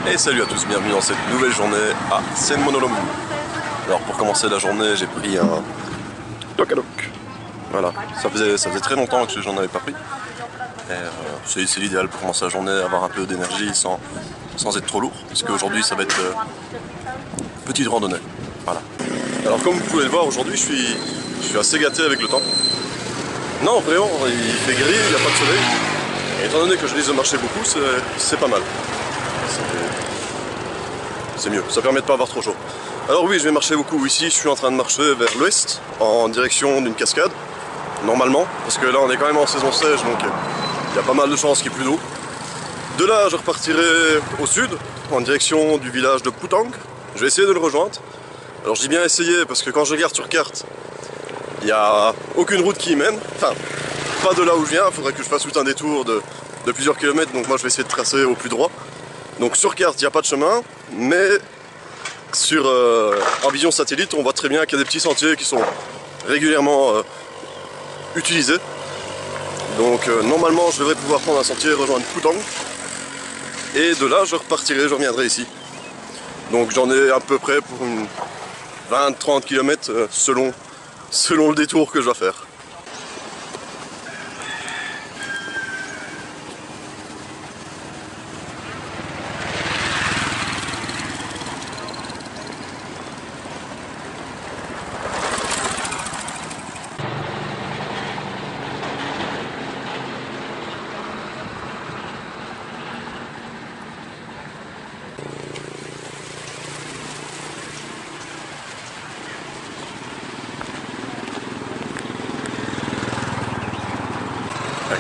Et salut à tous, bienvenue dans cette nouvelle journée à Senmonolomu. Alors pour commencer la journée, j'ai pris un Dokadok. Voilà, ça faisait très longtemps que j'en avais pas pris. C'est l'idéal pour commencer la journée, avoir un peu d'énergie sans être trop lourd. Parce qu'aujourd'hui ça va être petite randonnée. Voilà. Alors comme vous pouvez le voir, aujourd'hui je suis assez gâté avec le temps. Non, vraiment, il fait gris, il n'y a pas de soleil. Et étant donné que je risque de marcher beaucoup, c'est pas mal. C'est mieux, ça permet de pas avoir trop chaud. Alors oui, je vais marcher beaucoup ici, je suis en train de marcher vers l'ouest, en direction d'une cascade, normalement, parce que là on est quand même en saison sèche, donc il y a pas mal de chances qu'il y ait plus d'eau. De là, je repartirai au sud, en direction du village de Putang. Je vais essayer de le rejoindre. Alors je dis bien essayer, parce que quand je regarde sur carte, il n'y a aucune route qui y mène, enfin, pas de là où je viens, il faudrait que je fasse tout un détour de plusieurs kilomètres, donc moi je vais essayer de tracer au plus droit. Donc sur carte, il n'y a pas de chemin, mais en vision satellite, on voit très bien qu'il y a des petits sentiers qui sont régulièrement utilisés. Donc normalement, je devrais pouvoir prendre un sentier et rejoindre Putang. Et de là, je repartirai, je reviendrai ici. Donc j'en ai à peu près pour une 20-30 km selon le détour que je dois faire.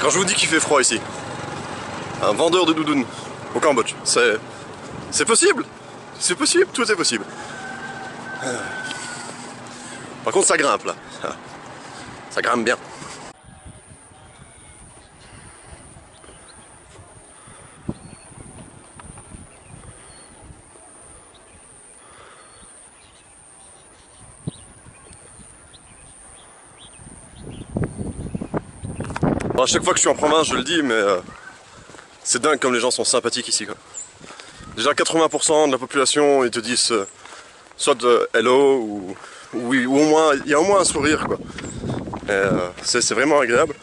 Quand je vous dis qu'il fait froid ici, un vendeur de doudounes au Cambodge, c'est possible, tout est possible. Par contre ça grimpe là, ça grimpe bien. Bon, à chaque fois que je suis en province, je le dis, mais c'est dingue comme les gens sont sympathiques ici, quoi. Déjà 80% de la population, ils te disent soit hello ou au moins, il y a au moins un sourire, quoi. C'est vraiment agréable.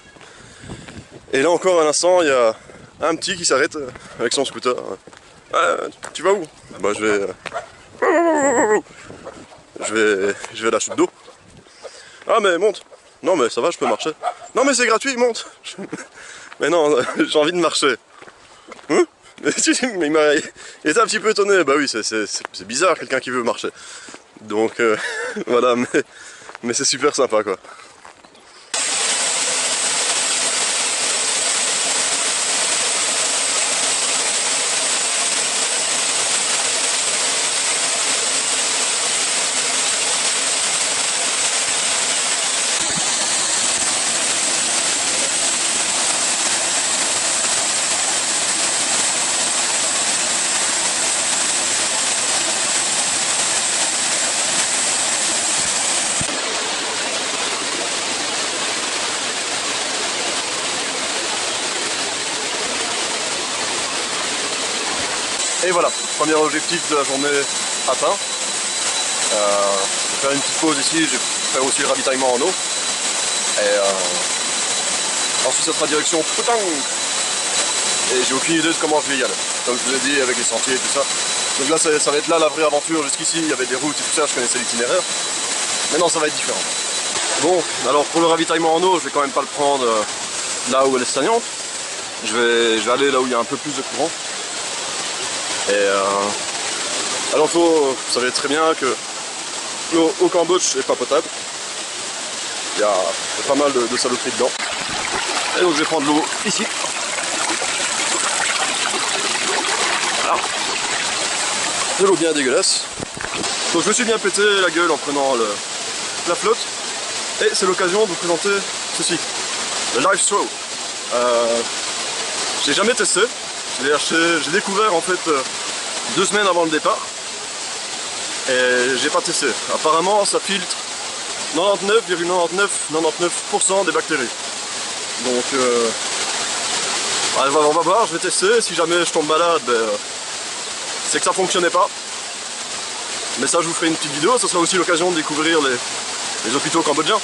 Et là encore à l'instant, il y a un petit qui s'arrête avec son scooter. Tu vas où? Bah je vais à la chute d'eau. Ah mais monte. Non mais ça va, je peux marcher. Non mais c'est gratuit, monte. Mais non, j'ai envie de marcher. Hein? Mais il était un petit peu étonné. Bah oui, c'est bizarre quelqu'un qui veut marcher. Donc voilà, mais c'est super sympa, quoi. Et voilà, premier objectif de la journée atteint. Je vais faire une petite pause ici, je vais faire aussi le ravitaillement en eau. Et ensuite ça sera direction Putang. Et j'ai aucune idée de comment je vais y aller. Comme je vous ai dit, avec les sentiers et tout ça. Donc là ça va être là la vraie aventure. Jusqu'ici il y avait des routes et tout ça, je connaissais l'itinéraire. Maintenant ça va être différent. Bon, alors pour le ravitaillement en eau, je vais quand même pas le prendre là où elle est stagnante. Je vais aller là où il y a un peu plus de courant. Et alors vous savez très bien que l'eau au Cambodge n'est pas potable. Il y a pas mal de saloperies dedans. Et donc je vais prendre l'eau ici. Voilà. De l'eau bien dégueulasse. Donc je me suis bien pété la gueule en prenant la flotte. Et c'est l'occasion de vous présenter ceci. Le Life Straw. Je l'ai jamais testé. J'ai découvert en fait 2 semaines avant le départ et j'ai pas testé. Apparemment ça filtre 99,99% des bactéries. Donc on va voir, je vais tester. Si jamais je tombe malade, ben, c'est que ça fonctionnait pas. Mais ça, je vous ferai une petite vidéo, ça sera aussi l'occasion de découvrir les hôpitaux cambodgiens.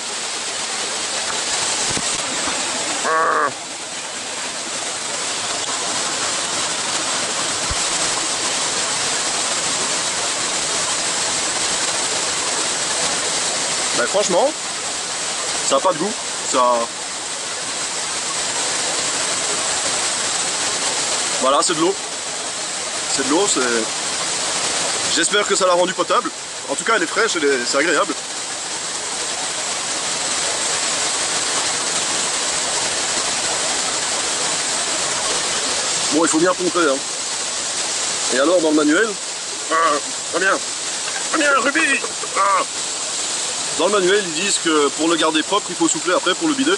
Ben, franchement, ça n'a pas de goût. Voilà, c'est de l'eau. C'est de l'eau, j'espère que ça l'a rendu potable. En tout cas, elle est fraîche, c'est agréable. Bon, il faut bien pomper, hein. Et alors, dans le manuel... Très bien. Très bien, Ruby. Dans le manuel, ils disent que pour le garder propre, il faut souffler après pour le bider.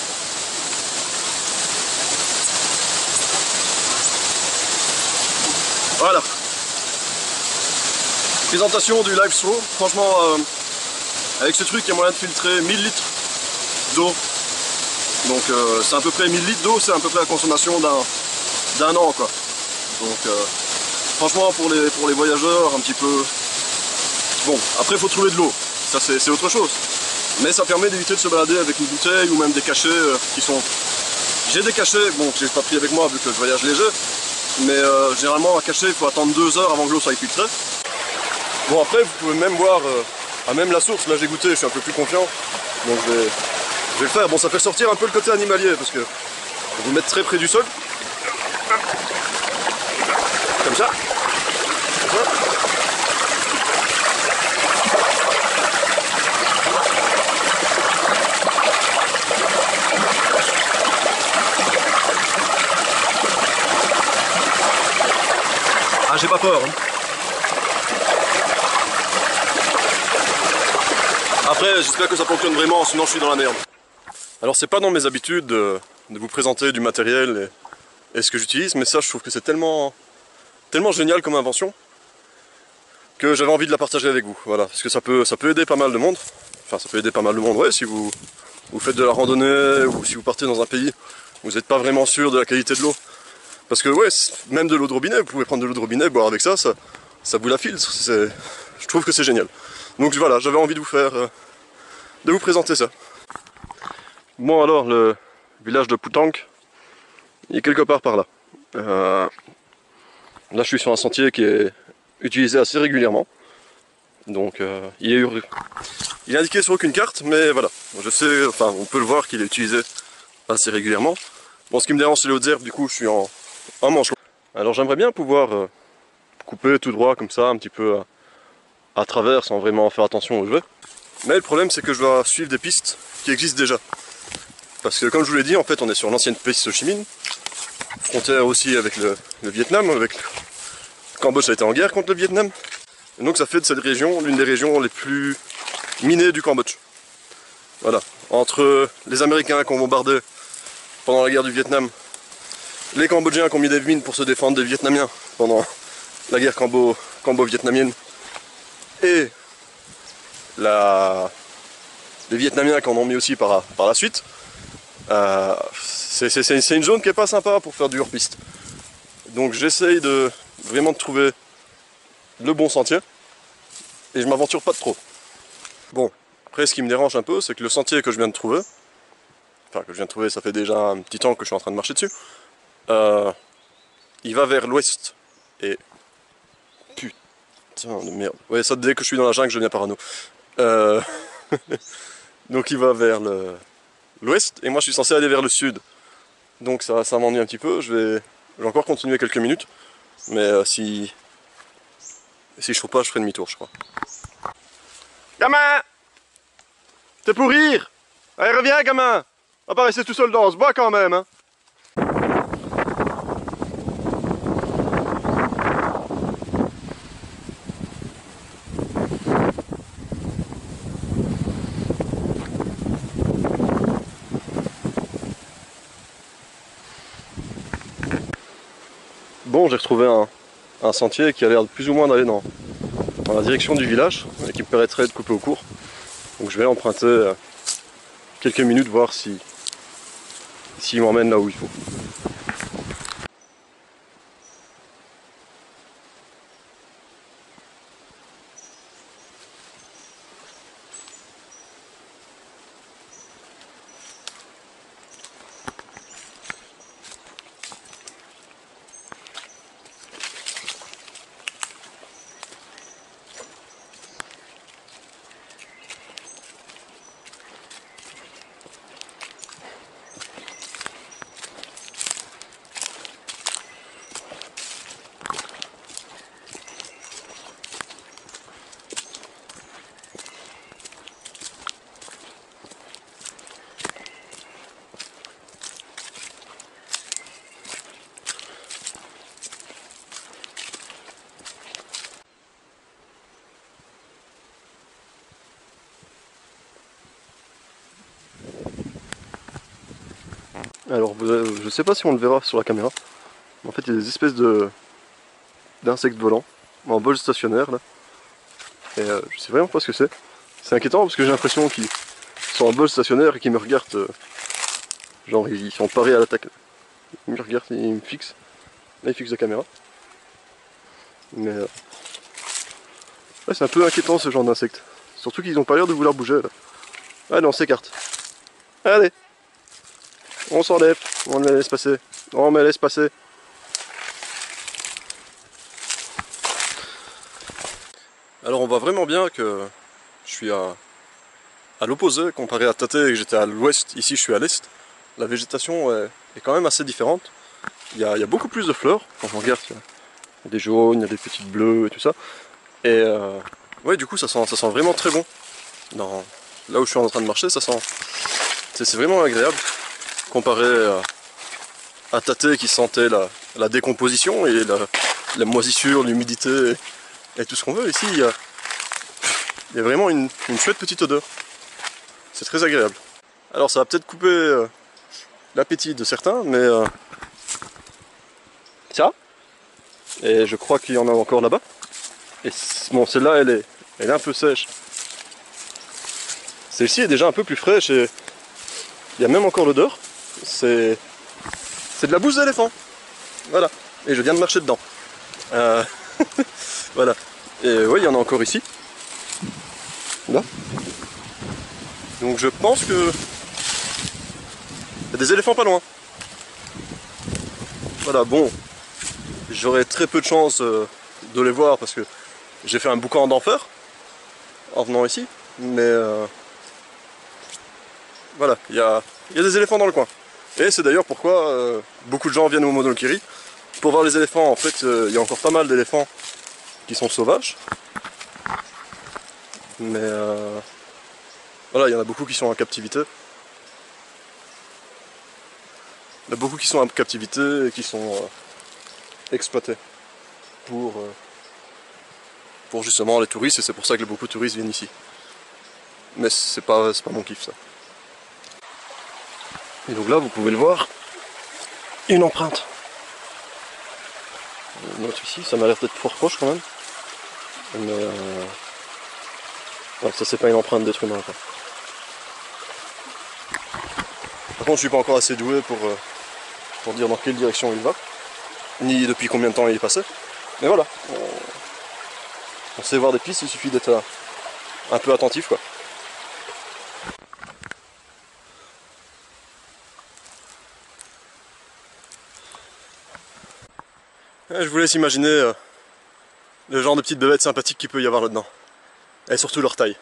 Voilà. Présentation du Live Straw. Franchement, avec ce truc, il y a moyen de filtrer 1000 litres d'eau. Donc c'est à peu près 1000 litres d'eau, c'est à peu près la consommation d'un an, quoi. Donc franchement, pour les voyageurs, un petit peu... Bon, après il faut trouver de l'eau, ça c'est autre chose. Mais ça permet d'éviter de se balader avec une bouteille ou même des cachets qui sont... J'ai des cachets, bon, que j'ai pas pris avec moi vu que je voyage léger. Mais généralement, un cachet, il faut attendre 2 heures avant que l'eau soit filtrée. Bon, après, vous pouvez même boire à même la source. Là, j'ai goûté, je suis un peu plus confiant. Donc, je vais le faire. Bon, ça fait sortir un peu le côté animalier parce que vous mettre très près du sol. Comme ça. Comme ça. Ah, j'ai pas peur. Hein. Après, j'espère que ça fonctionne vraiment, sinon je suis dans la merde. Alors, c'est pas dans mes habitudes de vous présenter du matériel et ce que j'utilise, mais ça, je trouve que c'est tellement génial comme invention que j'avais envie de la partager avec vous. Voilà, parce que ça peut aider pas mal de monde. Enfin, ça peut aider pas mal de monde, ouais, si vous faites de la randonnée ou si vous partez dans un pays où vous n'êtes pas vraiment sûr de la qualité de l'eau. Parce que ouais, même de l'eau de robinet, vous pouvez prendre de l'eau de robinet, boire avec ça vous la filtre. Je trouve que c'est génial. Donc voilà, j'avais envie de vous présenter ça. Bon alors, le village de Phuthang, il est quelque part par là. Là je suis sur un sentier qui est utilisé assez régulièrement. Donc il est indiqué sur aucune carte, mais voilà. Je sais, enfin on peut le voir qu'il est utilisé assez régulièrement. Bon, ce qui me dérange c'est les hautes herbes, du coup je suis en manche. Alors j'aimerais bien pouvoir couper tout droit comme ça, un petit peu à travers, sans vraiment faire attention où je vais. Mais le problème c'est que je dois suivre des pistes qui existent déjà. Parce que comme je vous l'ai dit, en fait on est sur l'ancienne piste Ho Chi Minh, frontière aussi avec le Vietnam, le Cambodge a été en guerre contre le Vietnam. Et donc ça fait de cette région l'une des régions les plus minées du Cambodge. Voilà, entre les Américains qui ont bombardé pendant la guerre du Vietnam, les Cambodgiens qui ont mis des mines pour se défendre des Vietnamiens pendant la guerre cambo-vietnamienne, et les Vietnamiens qui en ont mis aussi par la suite. C'est une zone qui est pas sympa pour faire du hors-piste. Donc j'essaye vraiment de trouver le bon sentier et je m'aventure pas de trop. Bon, après ce qui me dérange un peu, c'est que le sentier que je viens de trouver, ça fait déjà un petit temps que je suis en train de marcher dessus, il va vers l'ouest. Et putain de merde. Ouais, ça dès que je suis dans la jungle, je deviens parano. Donc il va vers l'ouest et moi je suis censé aller vers le sud. Donc ça m'ennuie un petit peu. Je vais encore continuer quelques minutes. Mais si je trouve pas, je ferai demi-tour, je crois. Gamin! C'est pour rire! Allez, reviens, gamin! On va pas rester tout seul dans ce bois quand même, hein! Bon, j'ai retrouvé un sentier qui a l'air plus ou moins d'aller dans la direction du village et qui me permettrait de couper au court. Donc je vais emprunter quelques minutes, voir s'il m'emmène là où il faut. Alors je sais pas si on le verra sur la caméra. En fait il y a des espèces d'insectes volants en vol stationnaire là. Et je sais vraiment pas ce que c'est. C'est inquiétant parce que j'ai l'impression qu'ils sont en vol stationnaire et qu'ils me regardent. Genre ils sont parés à l'attaque. Ils me regardent, ils me fixent. Là ils fixent la caméra. Mais ouais, c'est un peu inquiétant ce genre d'insectes. Surtout qu'ils ont pas l'air de vouloir bouger là. Allez on s'écarte. Allez. On s'enlève, on les laisse passer. On me laisse passer. Alors on voit vraiment bien que je suis à l'opposé comparé à Tate et que j'étais à l'ouest. Ici je suis à l'est. La végétation est quand même assez différente. Il y a beaucoup plus de fleurs. Quand on regarde, il y a des jaunes, il y a des petites bleues et tout ça. Et ouais, du coup ça sent vraiment très bon. Là où je suis en train de marcher, ça sent... C'est vraiment agréable. Comparé à Tate qui sentait la décomposition et la moisissure, l'humidité et tout ce qu'on veut. Ici, il y a vraiment une chouette petite odeur. C'est très agréable. Alors ça va peut-être couper l'appétit de certains, mais ça. Et je crois qu'il y en a encore là-bas. Et bon, celle-là, elle est un peu sèche. Celle-ci est déjà un peu plus fraîche et il y a même encore l'odeur. C'est de la bouse d'éléphant. Voilà. Et je viens de marcher dedans. Voilà. Et oui, il y en a encore ici. Là. Donc je pense que il y a des éléphants pas loin. Voilà, bon. J'aurai très peu de chance de les voir parce que j'ai fait un boucan d'enfer en venant ici. Mais voilà, il y a des éléphants dans le coin. Et c'est d'ailleurs pourquoi beaucoup de gens viennent au Monokiri pour voir les éléphants. En fait, il y a encore pas mal d'éléphants qui sont sauvages. Mais voilà, il y en a beaucoup qui sont en captivité. Il y en a beaucoup qui sont en captivité et qui sont exploités pour justement les touristes, et c'est pour ça que beaucoup de touristes viennent ici. Mais c'est pas mon kiff ça. Et donc là vous pouvez le voir, une empreinte. Une autre ici, ça m'a l'air d'être fort proche quand même. Mais ouais, ça c'est pas une empreinte d'être humain quoi. Par contre je suis pas encore assez doué pour dire dans quelle direction il va, ni depuis combien de temps il est passé. Mais voilà, on sait voir des pistes, il suffit d'être un peu attentif quoi. Je vous laisse imaginer le genre de petites bébêtes sympathiques qu'il peut y avoir là-dedans. Et surtout leur taille.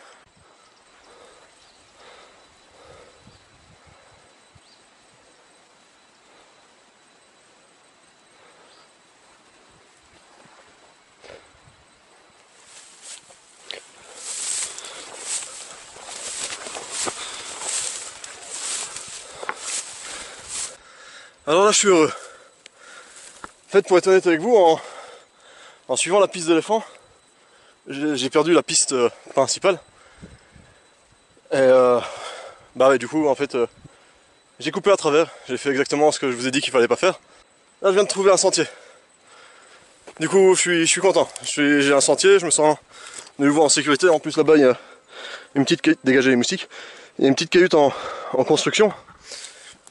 Alors là je suis heureux. En fait, pour être honnête avec vous, en suivant la piste d'éléphant, j'ai perdu la piste principale. Et bah ouais, du coup, en fait, j'ai coupé à travers. J'ai fait exactement ce que je vous ai dit qu'il fallait pas faire. Là, je viens de trouver un sentier. Du coup, je suis content. J'ai un sentier, je me sens de nouveau en sécurité. En plus, là-bas, il y a une petite cahute, dégagez les moustiques. Il y a une petite cahute en construction.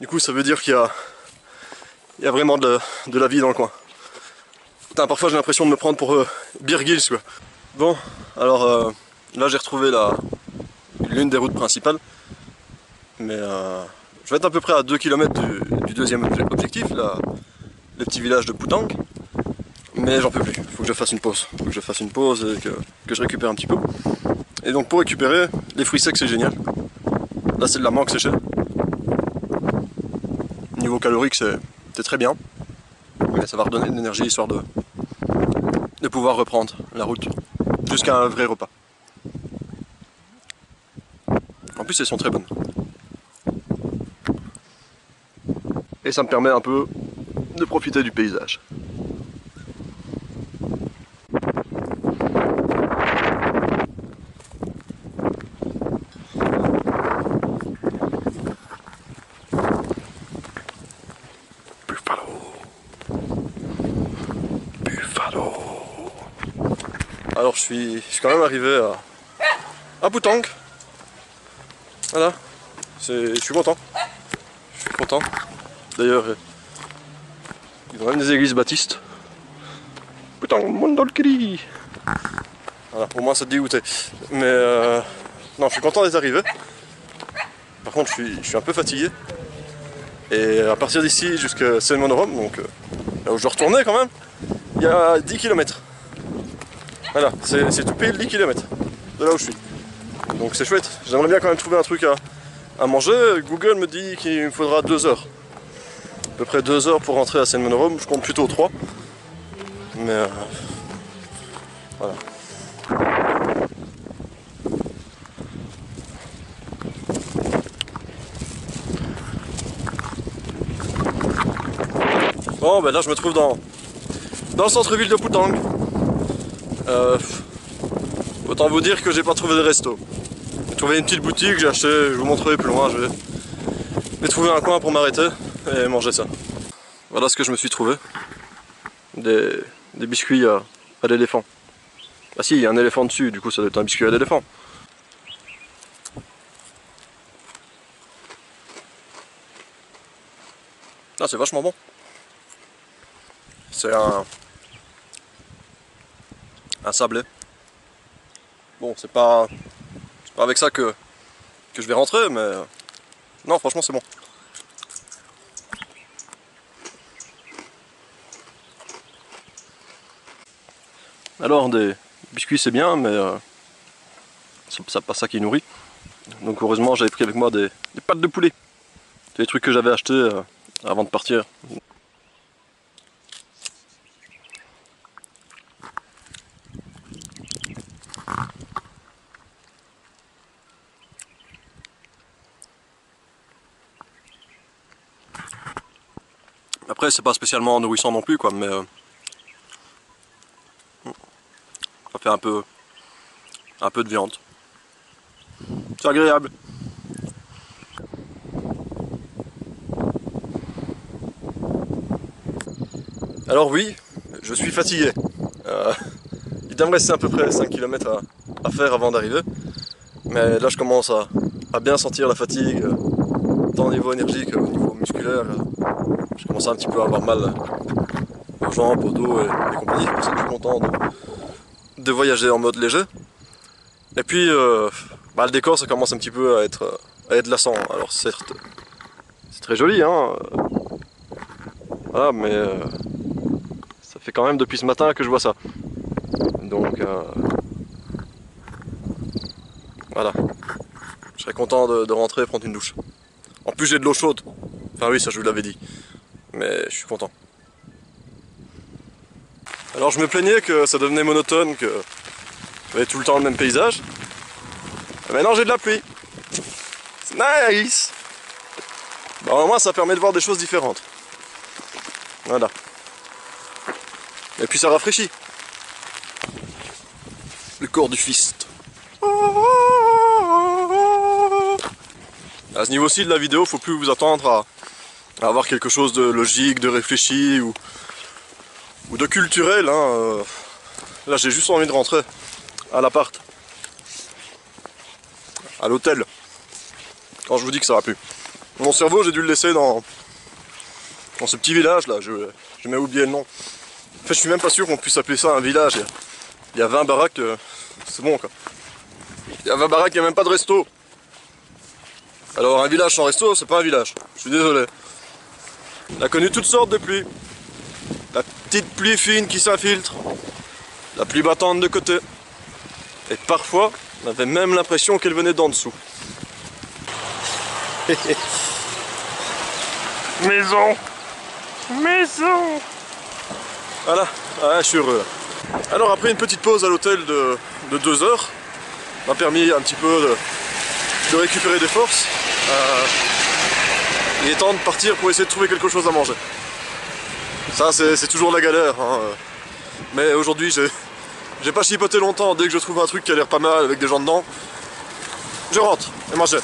Du coup, ça veut dire qu'il y a vraiment de la vie dans le coin. Putain, parfois j'ai l'impression de me prendre pour Bear Grylls quoi. Bon, alors là j'ai retrouvé l'une des routes principales. Mais je vais être à peu près à 2 km du deuxième objectif, le petit village de Putang. Mais j'en peux plus, il faut que je fasse une pause. Il faut que je fasse une pause et que je récupère un petit peu. Et donc pour récupérer, les fruits secs c'est génial. Là c'est de la mangue séchée. Niveau calorique c'est très bien. Mais ça va redonner de l'énergie histoire de pouvoir reprendre la route jusqu'à un vrai repas. En plus elles sont très bonnes. Et ça me permet un peu de profiter du paysage. Alors je suis quand même arrivé à Butang. Voilà, je suis content. Je suis content. D'ailleurs, ils ont même des églises baptistes. Butang Mondolkiri. Voilà, au moins ça te dégoûtait. Mais non, je suis content d'être arrivé. Par contre, je suis un peu fatigué. Et à partir d'ici jusqu'à Selmanorum, donc là où je retournais quand même, il y a 10 km. Voilà, c'est tout pile 10 km de là où je suis. Donc c'est chouette. J'aimerais bien quand même trouver un truc à manger. Google me dit qu'il me faudra 2 heures. À peu près 2 heures pour rentrer à Selmanorum. Je compte plutôt 3. Mais voilà. Bon, ben là je me trouve dans le centre-ville de Butang. Autant vous dire que j'ai pas trouvé de resto. J'ai trouvé une petite boutique, j'ai acheté, je vous montrerai plus loin, je vais trouver un coin pour m'arrêter et manger ça. Voilà ce que je me suis trouvé. Des biscuits à l'éléphant. Ah si, il y a un éléphant dessus, du coup ça doit être un biscuit à l'éléphant. Ah, c'est vachement bon. C'est un sablé. Bon, c'est pas avec ça que je vais rentrer, mais non, franchement c'est bon. Alors des biscuits c'est bien, mais c'est pas ça qui nourrit. Donc heureusement j'avais pris avec moi des pâtes de poulet. C'est des trucs que j'avais achetés avant de partir. Après c'est pas spécialement nourrissant non plus quoi, mais ça fait un peu de viande. C'est agréable. Alors oui, je suis fatigué. Il doit me rester à peu près 5 km à faire avant d'arriver. Mais là je commence à bien sentir la fatigue, tant au niveau énergique qu'au niveau musculaire. Je commence un petit peu à avoir mal aux jambes, au dos et compagnie. C'est pour ça que je suis content de voyager en mode léger. Et puis le décor ça commence un petit peu à être lassant. Alors certes, c'est très joli hein. Voilà, mais ça fait quand même depuis ce matin que je vois ça. Donc voilà. Je serais content de rentrer et prendre une douche. En plus j'ai de l'eau chaude. Enfin oui, ça je vous l'avais dit. Mais je suis content. Alors je me plaignais que ça devenait monotone, que j'avais tout le temps le même paysage. Et maintenant j'ai de la pluie. C'est nice. Bon, au moins ça permet de voir des choses différentes. Voilà. Et puis ça rafraîchit. Le corps du fist. À ce niveau-ci de la vidéo, faut plus vous attendre à avoir quelque chose de logique, de réfléchi ou de culturel. Hein. Là j'ai juste envie de rentrer à l'appart. À l'hôtel. Quand je vous dis que ça va plus. Mon cerveau j'ai dû le laisser dans ce petit village là, j'ai même oublié le nom. En fait je suis même pas sûr qu'on puisse appeler ça un village. Il y a 20 baraques, c'est bon quoi. Il y a 20 baraques, il n'y a même pas de resto. Alors un village sans resto, c'est pas un village. Je suis désolé. On a connu toutes sortes de pluies. La petite pluie fine qui s'infiltre. La pluie battante de côté. Et parfois, on avait même l'impression qu'elle venait d'en dessous. Maison. Maison. Voilà, je suis heureux. Alors après une petite pause à l'hôtel de 2 heures, m'a permis un petit peu de récupérer des forces. Il est temps de partir pour essayer de trouver quelque chose à manger. Ça c'est toujours la galère. Hein. Mais aujourd'hui j'ai pas chipoté longtemps. Dès que je trouve un truc qui a l'air pas mal avec des gens dedans, je rentre et mange.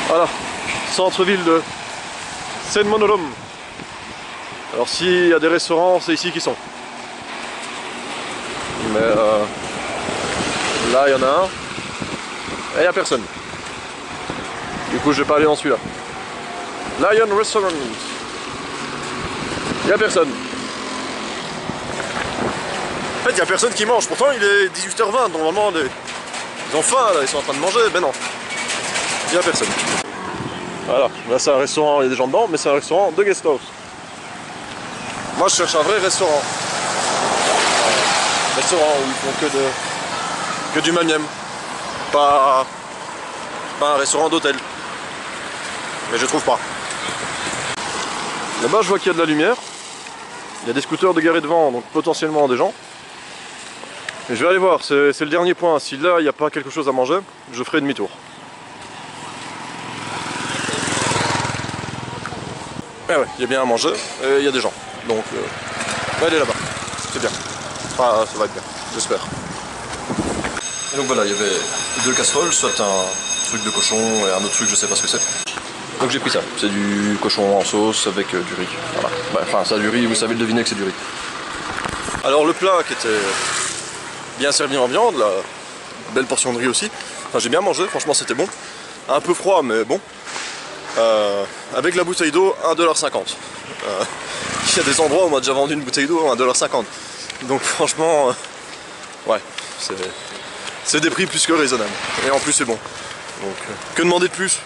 Voilà, centre-ville de Selmanorum. Alors s'il y a des restaurants, c'est ici qu'ils sont. Mais là il y en a un. Et il n'y a personne. Du coup je vais pas aller dans celui-là. Lion Restaurant. Il n'y a personne. En fait il n'y a personne qui mange. Pourtant il est 18h20. Normalement ils ont faim là, ils sont en train de manger. Ben non. Il n'y a personne. Voilà, là c'est un restaurant, il y a des gens dedans, mais c'est un restaurant de guest house. Moi je cherche un vrai restaurant. Restaurant où ils font que du manième. Pas un restaurant d'hôtel. Mais je trouve pas. Là-bas je vois qu'il y a de la lumière. Il y a des scooters de garés devant, donc potentiellement des gens. Et je vais aller voir, c'est le dernier point. Si là il n'y a pas quelque chose à manger, je ferai demi-tour. Eh ouais, il y a bien à manger et il y a des gens. Donc, on va aller là-bas. C'est bien. Enfin, ça va être bien, j'espère. Et donc voilà, il y avait 2 casseroles, soit un truc de cochon et un autre truc, je sais pas ce que c'est. Donc j'ai pris ça. C'est du cochon en sauce avec du riz. Voilà. Enfin, ça du riz, vous savez le deviner que c'est du riz. Alors le plat qui était bien servi en viande, la belle portion de riz aussi. Enfin, j'ai bien mangé, franchement c'était bon. Un peu froid, mais bon. Avec la bouteille d'eau, 1,50 $. Il y a des endroits où on m'a déjà vendu une bouteille d'eau à 1,50 $. Donc franchement, ouais, c'est des prix plus que raisonnables. Et en plus c'est bon. Donc que demander de plus?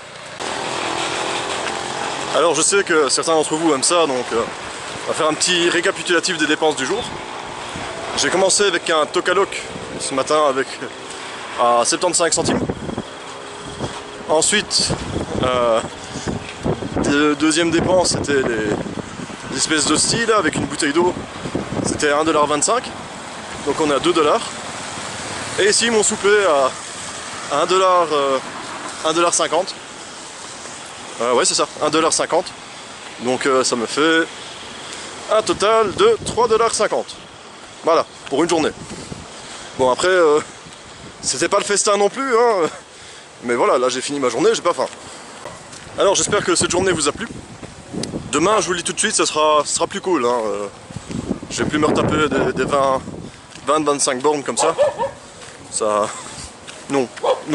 Alors je sais que certains d'entre vous aiment ça, donc on va faire un petit récapitulatif des dépenses du jour. J'ai commencé avec un Tokaloc ce matin avec à 75 centimes. Ensuite, deuxième dépense, c'était les espèces de style avec une bouteille d'eau. C'était 1,25 $. Donc on est à 2 $. Et ici mon souper à 1,50 $. Ouais c'est ça, 1,50 $. Donc ça me fait un total de 3,50 $. Voilà, pour une journée. Bon après, c'était pas le festin non plus, hein. Mais voilà, là j'ai fini ma journée, j'ai pas faim. Alors j'espère que cette journée vous a plu. Demain, je vous le dis tout de suite, ça sera plus cool, hein. Je vais plus me retaper des 20-25 bornes comme ça. Non,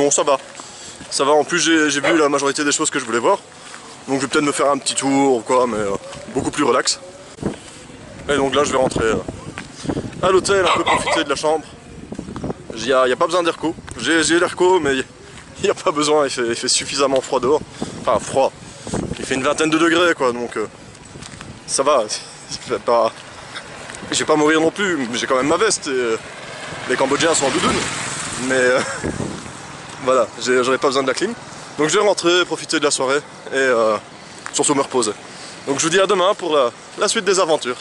ça va. Ça va, en plus j'ai vu la majorité des choses que je voulais voir. Donc je vais peut-être me faire un petit tour ou quoi, mais beaucoup plus relax. Et donc là je vais rentrer à l'hôtel, un peu profiter de la chambre. Il n'y a pas besoin d'airco. J'ai l'airco, mais il n'y a pas besoin, il fait suffisamment froid dehors. Enfin froid. Il fait une vingtaine de degrés quoi, donc ça va. Je vais pas mourir non plus, j'ai quand même ma veste et les Cambodgiens sont en doudoune. Mais voilà, j'aurais pas besoin de la clim. Donc je vais rentrer, profiter de la soirée et surtout me reposer. Donc je vous dis à demain pour la suite des aventures.